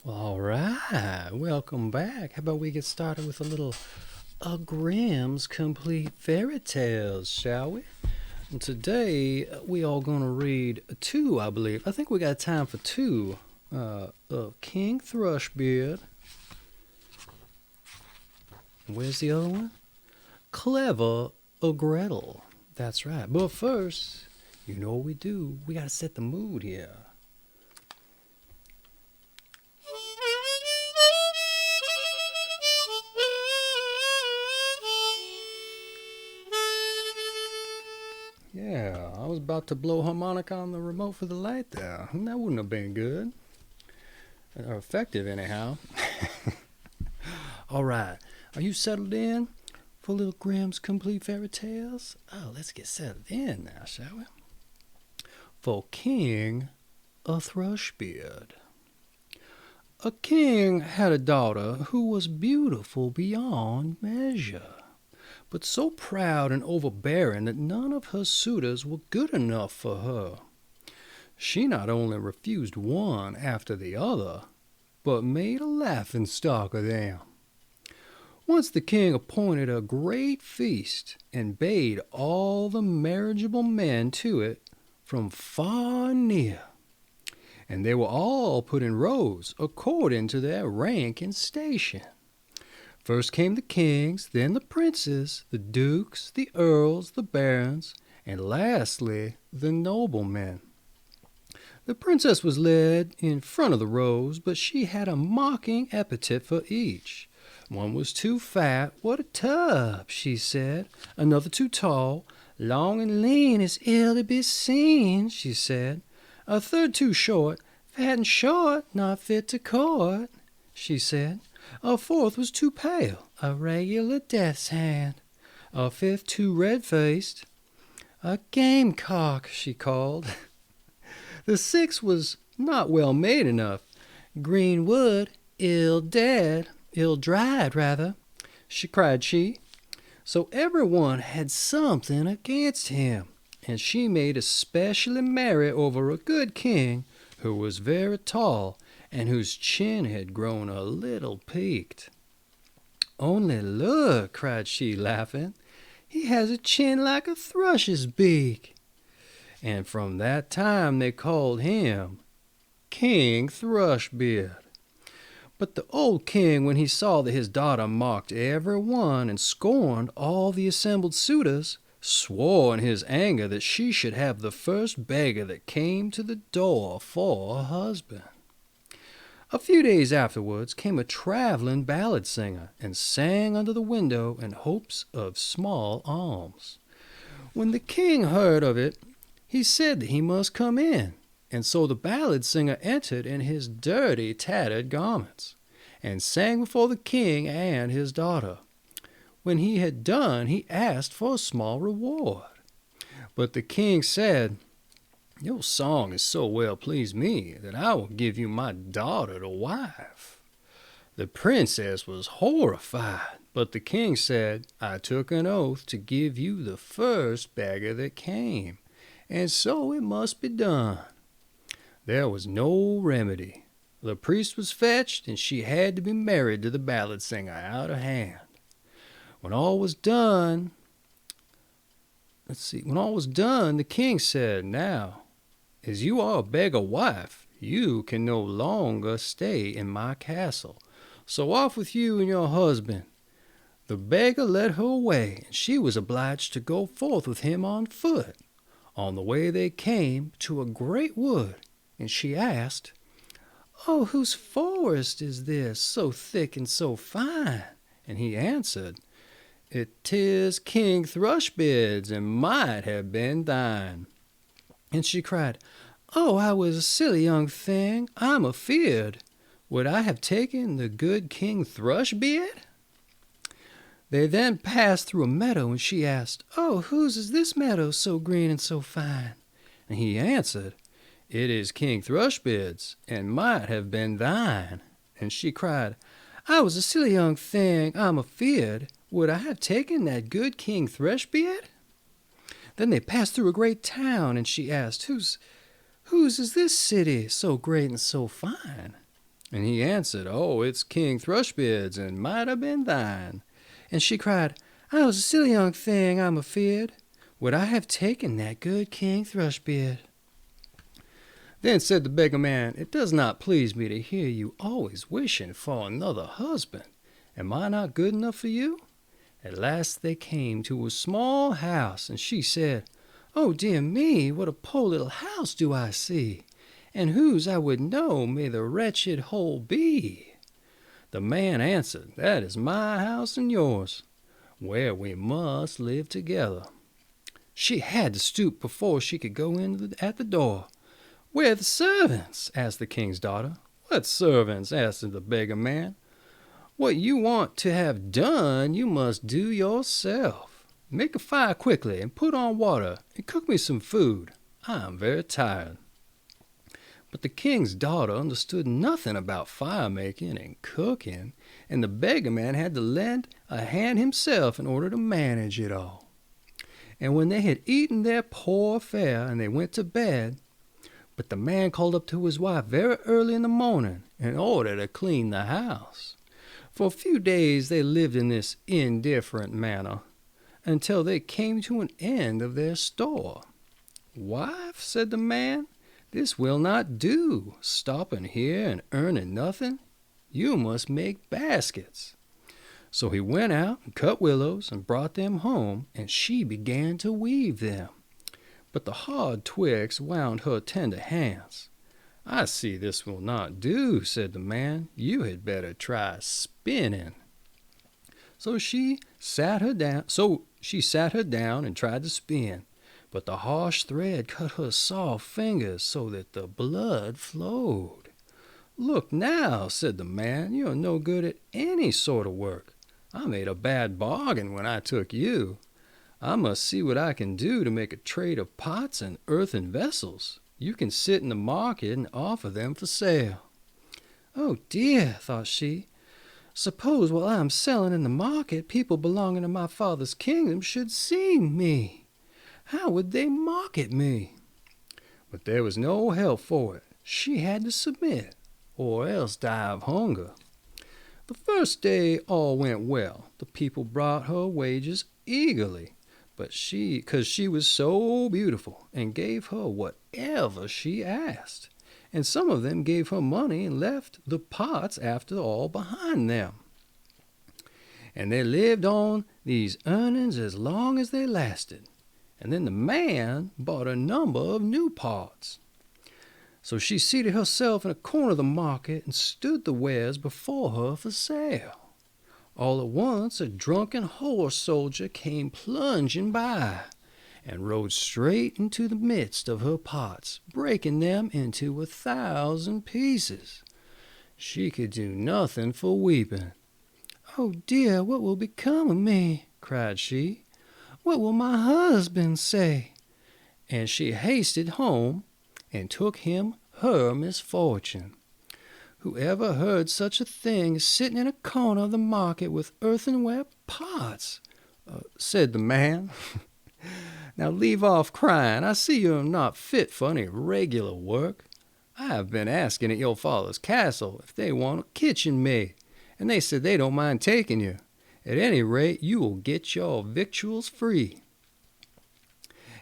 Well, all right, welcome back. How about we get started with a little Grimm's Complete Fairy Tales, shall we? And today we all gonna read two, I believe. I think we got time for two. Of King Thrushbeard. Where's the other one? Clever Gretel. That's right. But first, you know what we do. We gotta set the mood here. Yeah, I was about to blow harmonica on the remote for the light there. That wouldn't have been good. Or effective, anyhow. All right, are you settled in for Little Grimm's Complete Fairy Tales? Oh, let's get settled in now, shall we? For King Thrushbeard. A king had a daughter who was beautiful beyond measure, but so proud and overbearing that none of her suitors were good enough for her. She not only refused one after the other, but made a laughing stock of them. Once the king appointed a great feast and bade all the marriageable men to it from far and near, and they were all put in rows according to their rank and station. First came the kings, then the princes, the dukes, the earls, the barons, and lastly the noblemen. The princess was led in front of the rows, but she had a mocking epithet for each. One was too fat, what a tub, she said. Another too tall, long and lean is ill to be seen, she said. A third too short, fat and short, not fit to court, she said. A fourth was too pale, a regular death's hand. A fifth too red-faced, a gamecock, she called. The sixth was not well made enough. Green wood, ill dried rather, cried she. So everyone had something against him, and she made especially merry over a good king who was very tall and whose chin had grown a little peaked. Only look, cried she, laughing, he has a chin like a thrush's beak. And from that time they called him King Thrushbeard. But the old king, when he saw that his daughter mocked every one and scorned all the assembled suitors, swore in his anger that she should have the first beggar that came to the door for a husband. A few days afterwards came a traveling ballad singer and sang under the window in hopes of small alms. When the king heard of it, he said that he must come in, and so the ballad singer entered in his dirty, tattered garments, and sang before the king and his daughter. When he had done, he asked for a small reward. But the king said, your song has so well pleased me that I will give you my daughter to wife. The princess was horrified, but the king said, I took an oath to give you the first beggar that came, and so it must be done. There was no remedy. The priest was fetched, and she had to be married to the ballad singer out of hand. When all was done, the king said, now, as you are a beggar wife, you can no longer stay in my castle. So off with you and your husband. The beggar led her away, and she was obliged to go forth with him on foot. On the way they came to a great wood, and she asked, oh, whose forest is this, so thick and so fine? And he answered, it is King Thrushbeard's, and might have been thine. And she cried, oh, I was a silly young thing, I'm afeard. Would I have taken the good King Thrushbeard? They then passed through a meadow, and she asked, oh, whose is this meadow so green and so fine? And he answered, it is King Thrushbeard's, and might have been thine. And she cried, I was a silly young thing, I'm afeard. Would I have taken that good King Thrushbeard? Then they passed through a great town, and she asked, whose is this city so great and so fine? And he answered, "Oh, it's King Thrushbeard's, and might have been thine." And she cried, "I was a silly young thing, I'm afeard. Would I have taken that good King Thrushbeard?" Then said the beggar man, "It does not please me to hear you always wishing for another husband. Am I not good enough for you?" At last they came to a small house, and she said, "Oh, dear me, what a poor little house do I see! And whose I would know may the wretched hole be?" The man answered, "That is my house and yours, where we must live together." She had to stoop before she could go in at the door. "Where are the servants?" asked the king's daughter. "What servants?" asked the beggar man. "What you want to have done, you must do yourself. Make a fire quickly, and put on water, and cook me some food. I am very tired." But the king's daughter understood nothing about fire making and cooking, and the beggar man had to lend a hand himself in order to manage it all. And when they had eaten their poor fare, and they went to bed, but the man called up to his wife very early in the morning in order to clean the house. For a few days they lived in this indifferent manner, until they came to an end of their store. "Wife," said the man, "this will not do, stopping here and earning nothing. You must make baskets." So he went out and cut willows and brought them home, and she began to weave them. But the hard twigs wound her tender hands. "I see this will not do," said the man. "You had better try spinning." So she sat her down and tried to spin. But the harsh thread cut her soft fingers so that the blood flowed. "Look now," said the man, "you're no good at any sort of work. I made a bad bargain when I took you. I must see what I can do to make a trade of pots and earthen vessels. You can sit in the market and offer them for sale." "Oh dear," thought she, "suppose while I am selling in the market, people belonging to my father's kingdom should see me. How would they mock at me?" But there was no help for it. She had to submit, or else die of hunger. The first day all went well. The people brought her wages eagerly, but because she was so beautiful, and gave her whatever she asked. And some of them gave her money and left the pots after all behind them. And they lived on these earnings as long as they lasted. And then the man bought a number of new pots. So she seated herself in a corner of the market and stood the wares before her for sale. All at once a drunken horse soldier came plunging by, and rode straight into the midst of her pots, breaking them into 1,000 pieces. She could do nothing for weeping. "Oh dear, what will become of me?" cried she. "What will my husband say?" And she hasted home and took him her misfortune. "Who ever heard such a thing as sitting in a corner of the market with earthenware pots?" said the man. "Now leave off crying. I see you are not fit for any regular work. I have been asking at your father's castle if they want a kitchen maid, and they said they don't mind taking you. At any rate, you will get your victuals free."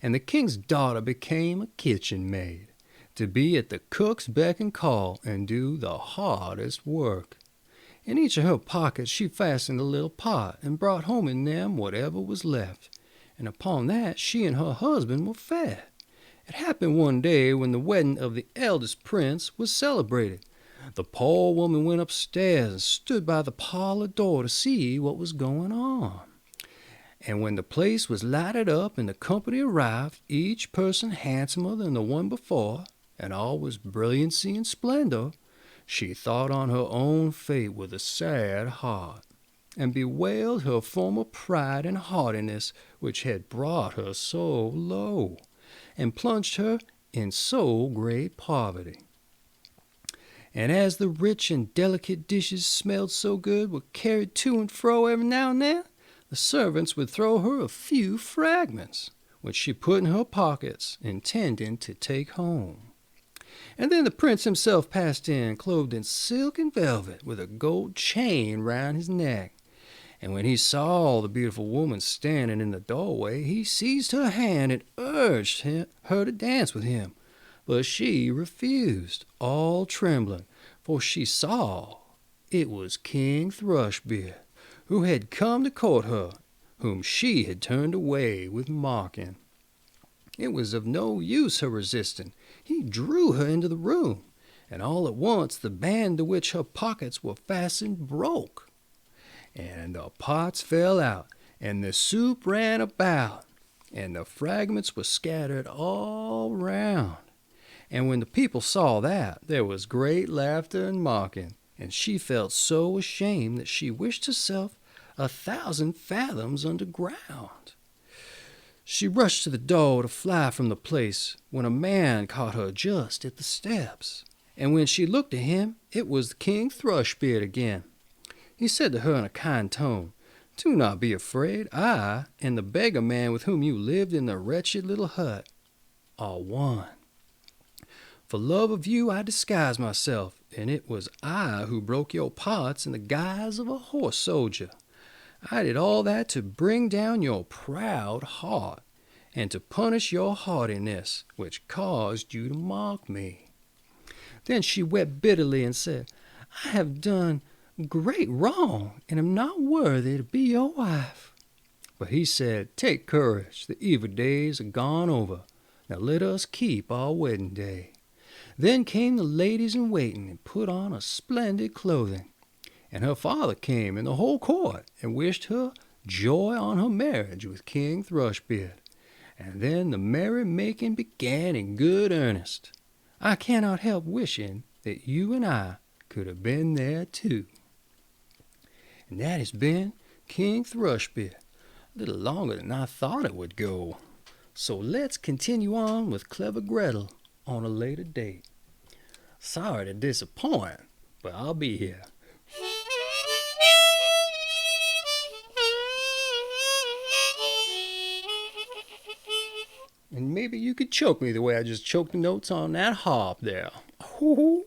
And the king's daughter became a kitchen maid, to be at the cook's beck and call and do the hardest work. In each of her pockets she fastened a little pot, and brought home in them whatever was left, and upon that she and her husband were fed. It happened one day when the wedding of the eldest prince was celebrated. The poor woman went upstairs and stood by the parlor door to see what was going on. And when the place was lighted up and the company arrived, each person handsomer than the one before, and all was brilliancy and splendor, she thought on her own fate with a sad heart, and bewailed her former pride and haughtiness, which had brought her so low, and plunged her in so great poverty. And as the rich and delicate dishes smelled so good were carried to and fro every now and then, the servants would throw her a few fragments, which she put in her pockets, intending to take home. And then the prince himself passed in, clothed in silk and velvet, with a gold chain round his neck. And when he saw the beautiful woman standing in the doorway, he seized her hand and urged her to dance with him. But she refused, all trembling, for she saw it was King Thrushbeard, who had come to court her, whom she had turned away with mocking. It was of no use her resisting. He drew her into the room, and all at once the band to which her pockets were fastened broke, and the pots fell out, and the soup ran about, and the fragments were scattered all round. And when the people saw that, there was great laughter and mocking, and she felt so ashamed that she wished herself 1,000 fathoms underground. She rushed to the door to fly from the place, when a man caught her just at the steps. And when she looked at him, it was King Thrushbeard again. He said to her in a kind tone, "Do not be afraid. I and the beggar man with whom you lived in the wretched little hut are one. For love of you I disguised myself, and it was I who broke your pots in the guise of a horse soldier. I did all that to bring down your proud heart, and to punish your haughtiness, which caused you to mock me." Then she wept bitterly and said, "I have done great wrong, and am not worthy to be your wife." But he said, "Take courage, the evil days are gone over. Now let us keep our wedding day." Then came the ladies in waiting, and put on a splendid clothing. And her father came, and the whole court, and wished her joy on her marriage with King Thrushbeard. And then the merry-making began in good earnest. I cannot help wishing that you and I could have been there too. And that has been King Thrushbeard, a little longer than I thought it would go. So let's continue on with Clever Gretel on a later date. Sorry to disappoint, but I'll be here. And maybe you could choke me the way I just choked the notes on that harp there. Ooh.